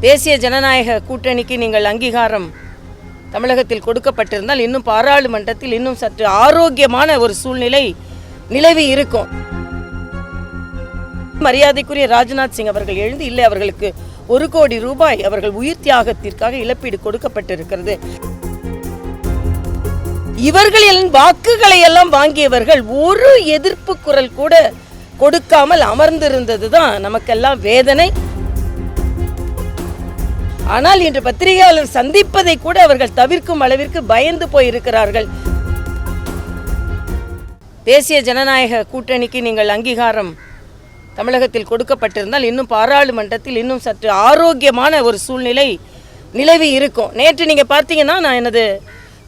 தேசிய ஜனநாயக கூட்டணிக்கு நீங்கள் அங்கீகாரம் தமிழகத்தில் கொடுக்கப்பட்டிருந்தால் இன்னும் பாராளுமன்றத்தில் இன்னும் சற்று ஆரோக்கியமான ஒரு சூழ்நிலை நிலவி இருக்கும். மரியாதைக்குரிய ராஜ்நாத் சிங் அவர்கள் எழுந்து இல்லை, அவர்களுக்கு 1 கோடி ரூபாய் அவர்கள் உயிர் தியாகத்திற்காக இழப்பீடு கொடுக்கப்பட்டிருக்கிறது. இவர்களின் வாக்குகளை எல்லாம் வாங்கியவர்கள் ஒரு எதிர்ப்பு குரல் கூட கொடுக்காமல் அமர்ந்திருந்தது தான் நமக்கெல்லாம் வேதனை. ஆனால் இன்று பத்திரிகையாளர் சந்திப்பதை கூட அவர்கள் தவிர்க்கும் அளவிற்கு பயந்து போயிருக்கிறார்கள். தேசிய ஜனநாயக கூட்டணிக்கு நீங்கள் அங்கீகாரம் தமிழகத்தில் கொடுக்கப்பட்டிருந்தால் இன்னும் பாராளுமன்றத்தில் இன்னும் சற்று ஆரோக்கியமான ஒரு சூழ்நிலை நிலவி இருக்கும். நேற்று நீங்கள் பார்த்தீங்கன்னா நான் எனது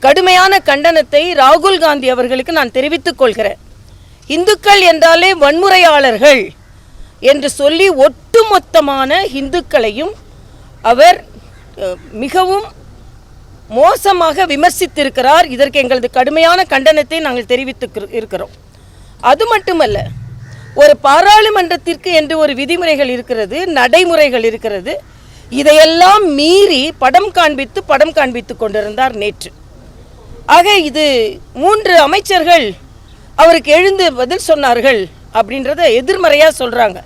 கடுமையான கண்டனத்தை ராகுல் காந்தி அவர்களுக்கு நான் தெரிவித்துக் கொள்கிறேன். இந்துக்கள் என்றாலே வன்முறையாளர்கள் என்று சொல்லி ஒட்டுமொத்தமான இந்துக்களையும் அவர் மிகவும் மோசமாக விமர்சித்திருக்கிறார். இதற்கு எங்களது கடுமையான கண்டனத்தை நாங்கள் தெரிவித்து இருக்கிறோம். அது மட்டுமல்ல, ஒரு பாராளுமன்றத்திற்கு என்று ஒரு விதிமுறைகள் இருக்கிறது, நடைமுறைகள் இருக்கிறது. இதையெல்லாம் மீறி படம் காண்பித்து கொண்டிருந்தார் நேற்று. ஆக இது 3 அமைச்சர்கள் அவருக்கு எழுந்து பதில் சொன்னார்கள் அப்படின்றத எதிர்மறையாக சொல்கிறாங்க.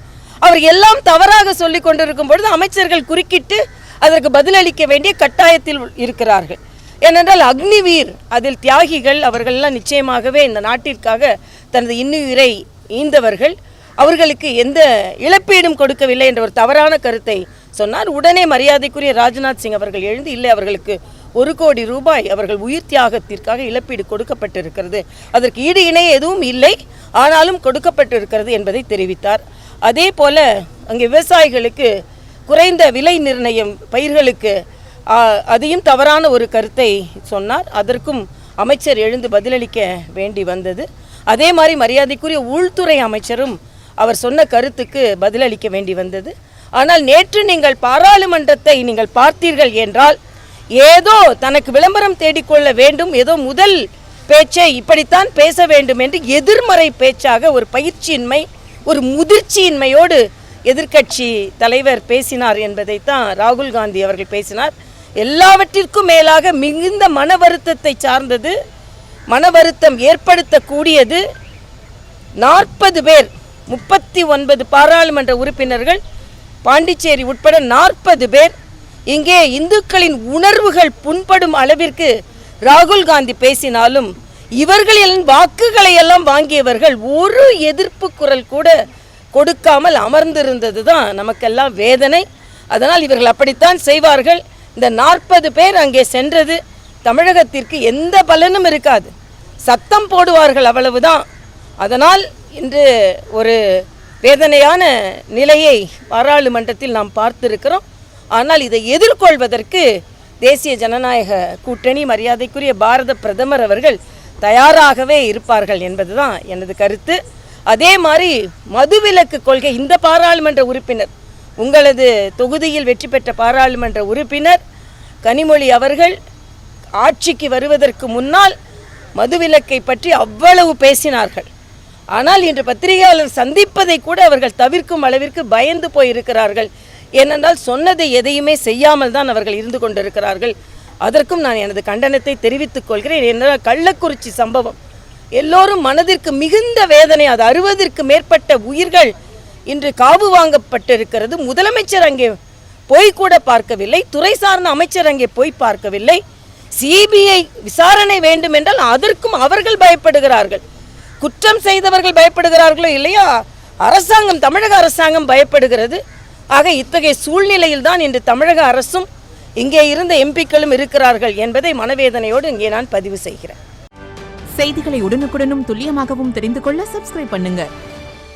அவர் எல்லாம் தவறாக சொல்லி கொண்டிருக்கும் பொழுது அமைச்சர்கள் குறுக்கிட்டு அதற்கு பதிலளிக்க வேண்டிய கட்டாயத்தில் இருக்கிறார்கள். ஏனென்றால் அக்னிவீர் அதில் தியாகிகள் அவர்களெல்லாம் நிச்சயமாகவே இந்த நாட்டிற்காக தனது இன்னுயிரை ஈந்தவர்கள். அவர்களுக்கு எந்த இழப்பீடும் கொடுக்கவில்லை என்ற ஒரு தவறான கருத்தை சொன்னார். உடனே மரியாதைக்குரிய ராஜ்நாத் சிங் அவர்கள் எழுந்து இல்லை, அவர்களுக்கு 1 கோடி ரூபாய் அவர்கள் உயிர் தியாகத்திற்காக இழப்பீடு கொடுக்கப்பட்டிருக்கிறது, அதற்கு ஈடு இணை எதுவும் இல்லை, ஆனாலும் கொடுக்கப்பட்டிருக்கிறது என்பதை தெரிவித்தார். அதே போல அங்கே விவசாயிகளுக்கு குறைந்த விலை நிர்ணயம் பயிர்களுக்கு அதையும் தவறான ஒரு கருத்தை சொன்னார். அதற்கும் அமைச்சர் எழுந்து பதிலளிக்க வேண்டி வந்தது. அதே மாதிரி மரியாதைக்குரிய உள்துறை அமைச்சரும் அவர் சொன்ன கருத்துக்கு பதிலளிக்க வேண்டி வந்தது. ஆனால் நேற்று நீங்கள் பாராளுமன்றத்தை நீங்கள் பார்த்தீர்கள் என்றால் ஏதோ தனக்கு விளம்பரம் தேடிக்கொள்ள வேண்டும், ஏதோ முதல் பேச்சை இப்படித்தான் பேச வேண்டும் என்று எதிர்மறை பேச்சாக ஒரு பயிற்சியின்மை, ஒரு முதிர்ச்சியின்மையோடு எதிர்க்கட்சி தலைவர் பேசினார் என்பதைத்தான் ராகுல் காந்தி அவர்கள் பேசினார். எல்லாவற்றிற்கும் மேலாக மிகுந்த மன வருத்தத்தை சார்ந்தது, மன வருத்தம் ஏற்படுத்தக்கூடியது. 40 பேர், 39 பாராளுமன்ற உறுப்பினர்கள், பாண்டிச்சேரி உட்பட 40 பேர் இங்கே இந்துக்களின் உணர்வுகள் புண்படும் அளவிற்கு ராகுல் காந்தி பேசினாலும் இவர்களின் வாக்குகளை எல்லாம் வாங்கியவர்கள் ஒரு எதிர்ப்பு குரல் கூட கொடுக்காமல் அமர்ந்திருந்தது தான் நமக்கெல்லாம் வேதனை. அதனால் இவர்கள் அப்படித்தான் செய்வார்கள். இந்த 40 பேர் அங்கே சென்றது தமிழகத்திற்கு எந்த பலனும் இருக்காது, சத்தம் போடுவார்கள், அவ்வளவுதான். அதனால் இன்று ஒரு வேதனையான நிலையை பாராளுமன்றத்தில் நாம் பார்த்திருக்கிறோம். ஆனால் இதை எதிர்கொள்வதற்கு தேசிய ஜனநாயக கூட்டணி, மரியாதைக்குரிய பாரத பிரதமர் அவர்கள் தயாராகவே இருப்பார்கள் என்பதுதான் எனது கருத்து. அதே மாதிரி மதுவிலக்கு கொள்கை, இந்த பாராளுமன்ற உறுப்பினர், உங்களது தொகுதியில் வெற்றி பெற்ற பாராளுமன்ற உறுப்பினர் கனிமொழி அவர்கள் ஆட்சிக்கு வருவதற்கு முன்னால் மதுவிலக்கை பற்றி அவ்வளவு பேசினார்கள். ஆனால் இன்று பத்திரிகையாளர் சந்திப்பதை கூட அவர்கள் தவிர்க்கும் அளவிற்கு பயந்து போயிருக்கிறார்கள். ஏனென்றால் சொன்னதை எதையுமே செய்யாமல் தான் அவர்கள் இருந்து கொண்டிருக்கிறார்கள். அதற்கும் நான் எனது கண்டனத்தை தெரிவித்துக் கொள்கிறேன். ஏனென்றால் கள்ளக்குறிச்சி சம்பவம் எல்லோரும் மனதிற்கு மிகுந்த வேதனை. அது 60ற்கு மேற்பட்ட உயிர்கள் இன்று காவு வாங்கப்பட்டிருக்கிறது. முதலமைச்சர் அங்கே போய் கூட பார்க்கவில்லை, துறை சார்ந்த அமைச்சர் அங்கே போய் பார்க்கவில்லை. சிபிஐ விசாரணை வேண்டும் என்றால் அதற்கும் அவர்கள் பயப்படுகிறார்கள். குற்றம் செய்தவர்கள் பயப்படுகிறார்களோ இல்லையா, அரசாங்கம், தமிழக அரசாங்கம் பயப்படுகிறது. ஆக இத்தகைய சூழ்நிலையில் தான் இன்று தமிழக அரசும் இங்கே இருந்த எம்பிக்களும் இருக்கிறார்கள் என்பதை மனவேதனையோடு இங்கே நான் பதிவு செய்கிறேன். செய்திகளை உடனுக்குடனும் துல்லியமாகவும் தெரிந்து கொள்ள சப்ஸ்கிரைப் பண்ணுங்க.